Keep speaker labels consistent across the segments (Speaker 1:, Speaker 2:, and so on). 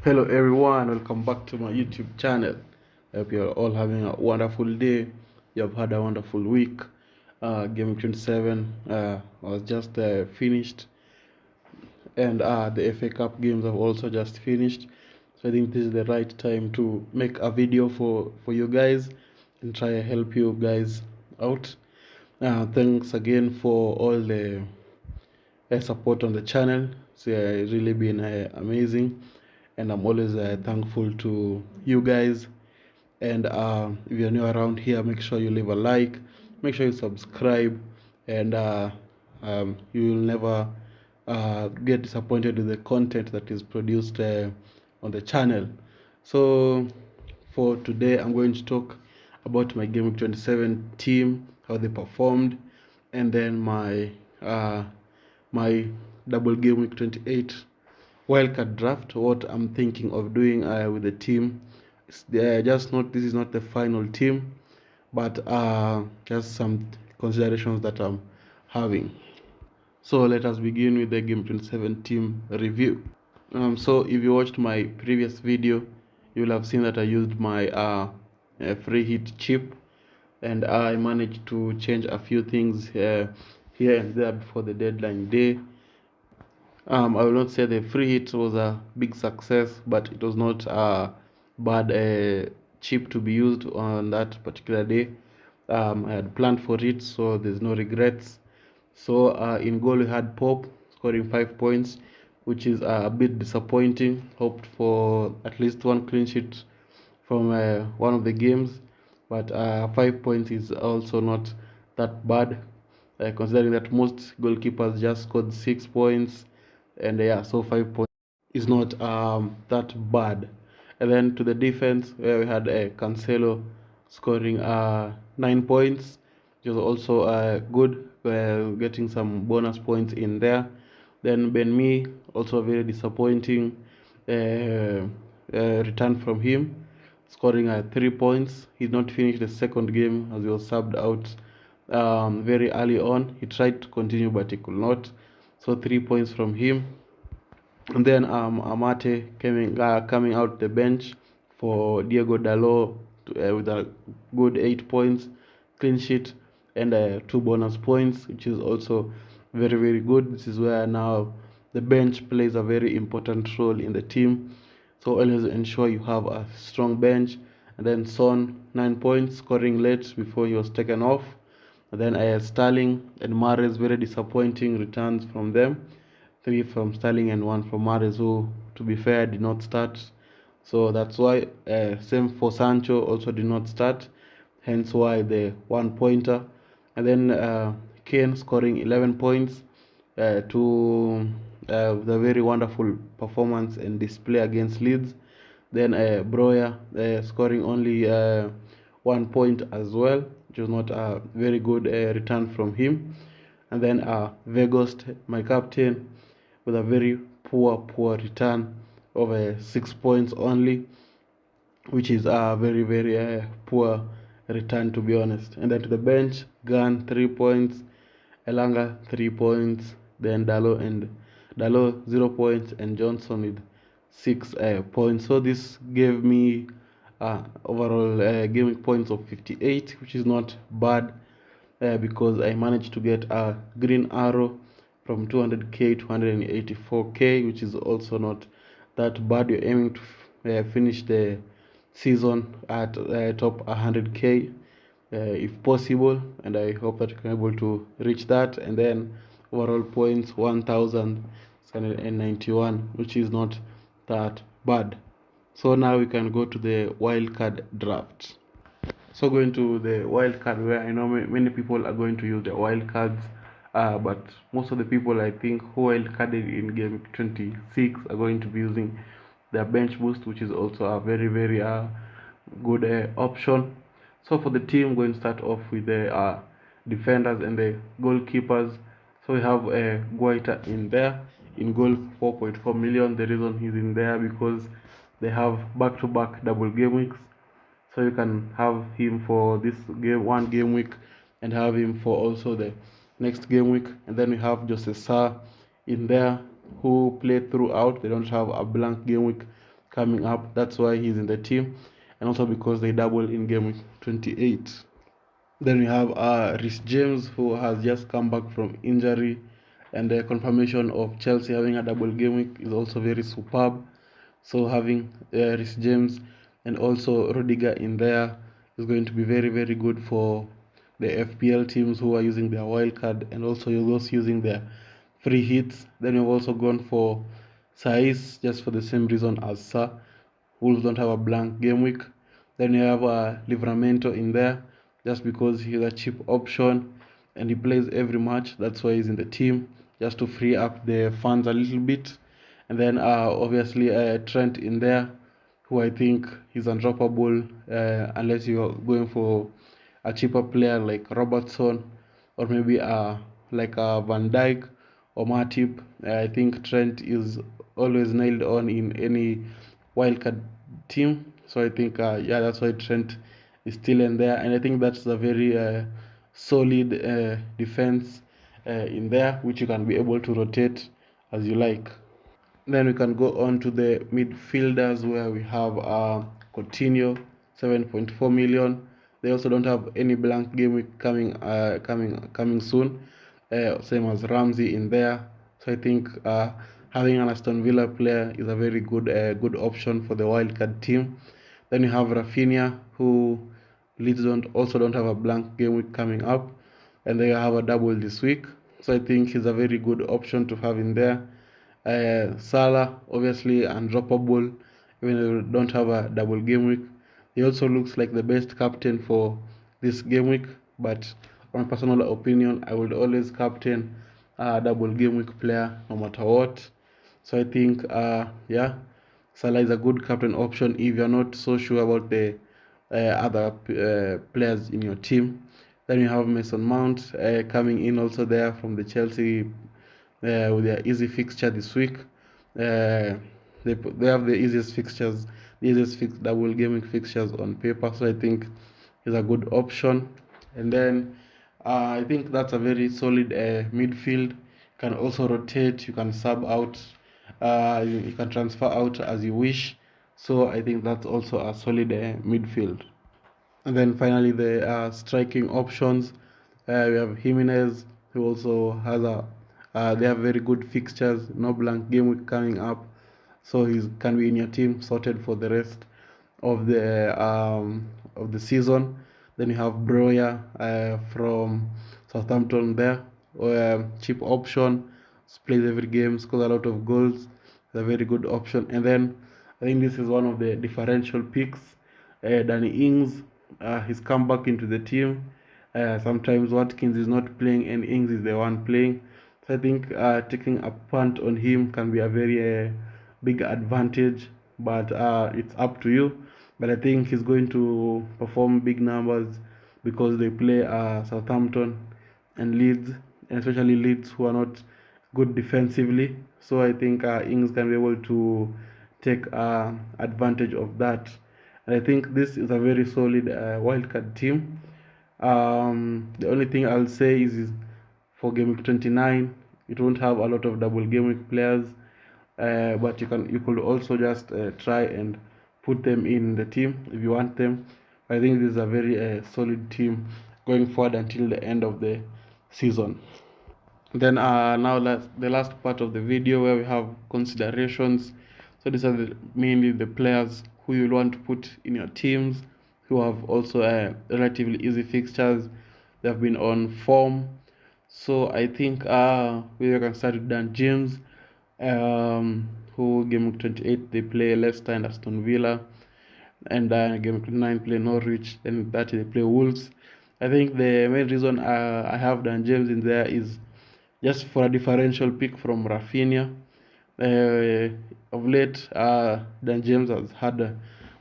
Speaker 1: Hello everyone, welcome back to my YouTube channel. I hope you're all having a wonderful day. You have had a wonderful week. Game 27 was just finished, and the FA Cup games have also just finished. So I think this is the right time to make a video for you guys and try to help you guys out. Thanks again for all the support on the channel. It's really been amazing, and I'm always thankful to you guys. And if you're new around here, make sure you leave a like, make sure you subscribe, and you'll never get disappointed with the content that is produced on the channel. So for today, I'm going to talk about my Game Week 27 team, how they performed, and then my double Game Week 28 wildcard draft, what I'm thinking of doing with the team. Just not, this is not the final team, but just some considerations that I'm having. So let us begin with the Game 27 team review. So if you watched my previous video, you will have seen that I used my free hit chip, and I managed to change a few things here and there before the deadline day. I will not say the free hit was a big success, but it was not a bad chip to be used on that particular day. I had planned for it, so there's no regrets. So in goal we had Pop scoring 5 points, which is a bit disappointing. Hoped for at least one clean sheet from one of the games, but 5 points is also not that bad, considering that most goalkeepers just scored 6 points, and so 5 points is not that bad. And then to the defense, where we had Cancelo scoring 9 points, which was also good, getting some bonus points in there. Then Ben Mee, also very disappointing return from him, scoring 3 points. He did not finish the second game as he was subbed out very early on. He tried to continue, but he could not. So 3 points from him. And then Amate coming out the bench for Diego Dalot with a good 8 points, clean sheet, and 2 bonus points, which is also very, very good. This is where now the bench plays a very important role in the team. So always ensure you have a strong bench. And then Son, 9 points, scoring late before he was taken off. And then Sterling and Mahrez, very disappointing returns from them. 3 from Sterling and 1 from Mahrez, who, to be fair, did not start. So that's why, same for Sancho, also did not start. Hence why the 1 pointer. And then Kane scoring 11 points to the very wonderful performance and display against Leeds. Then Broya scoring only 1 point as well, which was not a very good return from him. And then Vegost, my captain, with a very poor return of 6 points only, which is a very, very poor return, to be honest. And then to the bench, Gunn 3 points, Elanga 3 points, then Dalo 0 points, and Johnson with 6 points. So this gave me overall gaming points of 58, which is not bad, because I managed to get a green arrow from 200k to 184k, which is also not that bad. You're aiming to finish the season at top 100k if possible, and I hope that you can be able to reach that. And then overall points 1791, which is not that bad. So now we can go to the wildcard draft. So going to the wildcard, where I know many people are going to use the wildcards, but most of the people I think who wildcarded in game 26 are going to be using their bench boost, which is also a very, very good option. So for the team, I'm going to start off with the defenders and the goalkeepers. So we have Guaita in there in goal, 4.4 million. The reason he's in there because they have back-to-back double game weeks. So you can have him for this one game week and have him for also the next game week. And then we have Jose Sa in there, who played throughout. They don't have a blank game week coming up. That's why he's in the team, and also because they double in game week 28. Then we have Reece James, who has just come back from injury, and the confirmation of Chelsea having a double game week is also very superb. So having Reece James and also Rudiger in there is going to be very, very good for the FPL teams who are using their wildcard, and also those using their free hits. Then we've also gone for Saiz just for the same reason as Sa. Wolves don't have a blank game week. Then you have Livramento in there just because he's a cheap option and he plays every match. That's why he's in the team, just to free up the funds a little bit. And then obviously Trent in there, who I think is undroppable unless you're going for a cheaper player like Robertson, or maybe like Van Dijk or Matip. I think Trent is always nailed on in any wildcard team. So I think yeah, that's why Trent is still in there, and I think that's a very solid defense in there, which you can be able to rotate as you like. Then we can go on to the midfielders, where we have Coutinho, 7.4 million. They also don't have any blank game week coming soon. Same as Ramsey in there. So I think having an Aston Villa player is a very good option for the wildcard team. Then you have Rafinha, who Leeds also don't have a blank game week coming up, and they have a double this week. So I think he's a very good option to have in there. Salah, obviously undroppable, even though we don't have a double game week. He also looks like the best captain for this game week, but on my personal opinion, I would always captain a double game week player no matter what. So I think, yeah, Salah is a good captain option if you're not so sure about the other players in your team. Then you have Mason Mount coming in also there from the Chelsea with their easy fixture this week. They have the easiest fixtures, the easiest double gaming fixtures on paper. So I think is a good option. And then I think that's a very solid midfield. You can also rotate. You can sub out. You can transfer out as you wish. So I think that's also a solid midfield. And then finally, the striking options. We have Jimenez, who also has they have very good fixtures, no blank game week coming up, so he can be in your team, sorted for the rest of the season. Then you have Broya from Southampton there, cheap option, plays every game, scores a lot of goals. It's a very good option. And then I think this is one of the differential picks. Danny Ings, he's come back into the team. Sometimes Watkins is not playing and Ings is the one playing. So I think taking a punt on him can be a very big advantage, but it's up to you. But I think he's going to perform big numbers because they play Southampton and Leeds, and especially Leeds, who are not good defensively. So I think Ings can be able to take advantage of that. And I think this is a very solid wildcard team. The only thing I'll say is for game week 29, it won't have a lot of double game week players, but you could also just try and put them in the team if you want them. I think this is a very solid team going forward until the end of the season. Then now the last part of the video, where we have considerations. So these are mainly the players who you want to put in your teams, who have also relatively easy fixtures. They have been on form. So I think we can start with Dan James, who game 28 they play Leicester and Aston Villa, and game 29 play Norwich, and 30 they play Wolves. I think the main reason I have Dan James in there is just for a differential pick from Rafinha. Of late, Dan James has had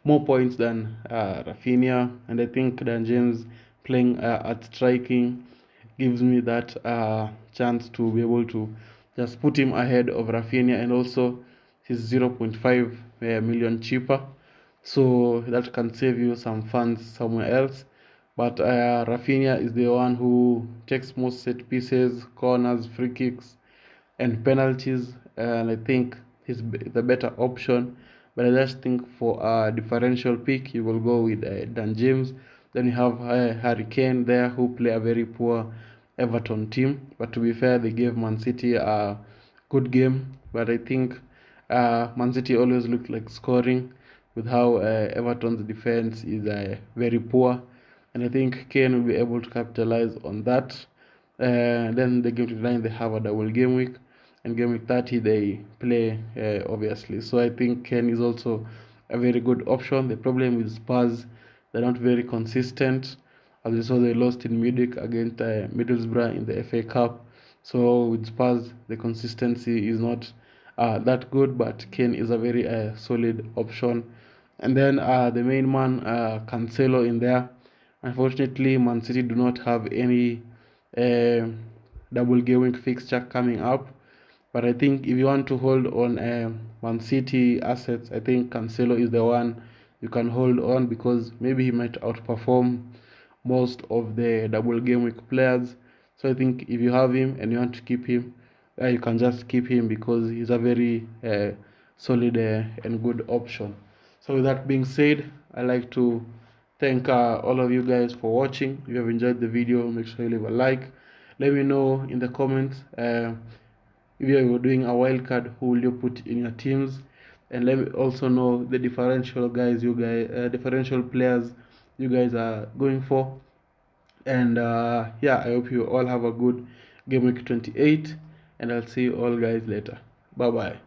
Speaker 1: more points than Rafinha, and I think Dan James playing at striking gives me that chance to be able to just put him ahead of Rafinha, and also he's 0.5 million cheaper, so that can save you some funds somewhere else. But Rafinha is the one who takes most set pieces, corners, free kicks, and penalties, and I think he's the better option but I just think for a differential pick, you will go with Dan James. Then you have Harry Kane there, who play a very poor Everton team. But to be fair, they gave Man City a good game. But I think Man City always look like scoring with how Everton's defense is very poor. And I think Kane will be able to capitalize on that. Then the game 29, they have a double game week. And game week 30, they play, obviously. So I think Kane is also a very good option. The problem with Spurs, they're not very consistent. As you saw, they lost in Munich against Middlesbrough in the FA Cup. So with Spurs, the consistency is not that good, but Kane is a very solid option. And then the main man, Cancelo, in there. Unfortunately, Man City do not have any double game week fixture coming up. But I think if you want to hold on Man City assets, I think Cancelo is the one you can hold on, because maybe he might outperform most of the double game week players. So I think if you have him and you want to keep him, you can just keep him, because he's a very solid and good option. So with that being said, I like to thank all of you guys for watching. If you have enjoyed the video, make sure you leave a like. Let me know in the comments if you are doing a wildcard, who will you put in your teams, and let me also know the differential differential players you guys are going for. And yeah, I hope you all have a good game week 28, and I'll see you all guys later. Bye bye.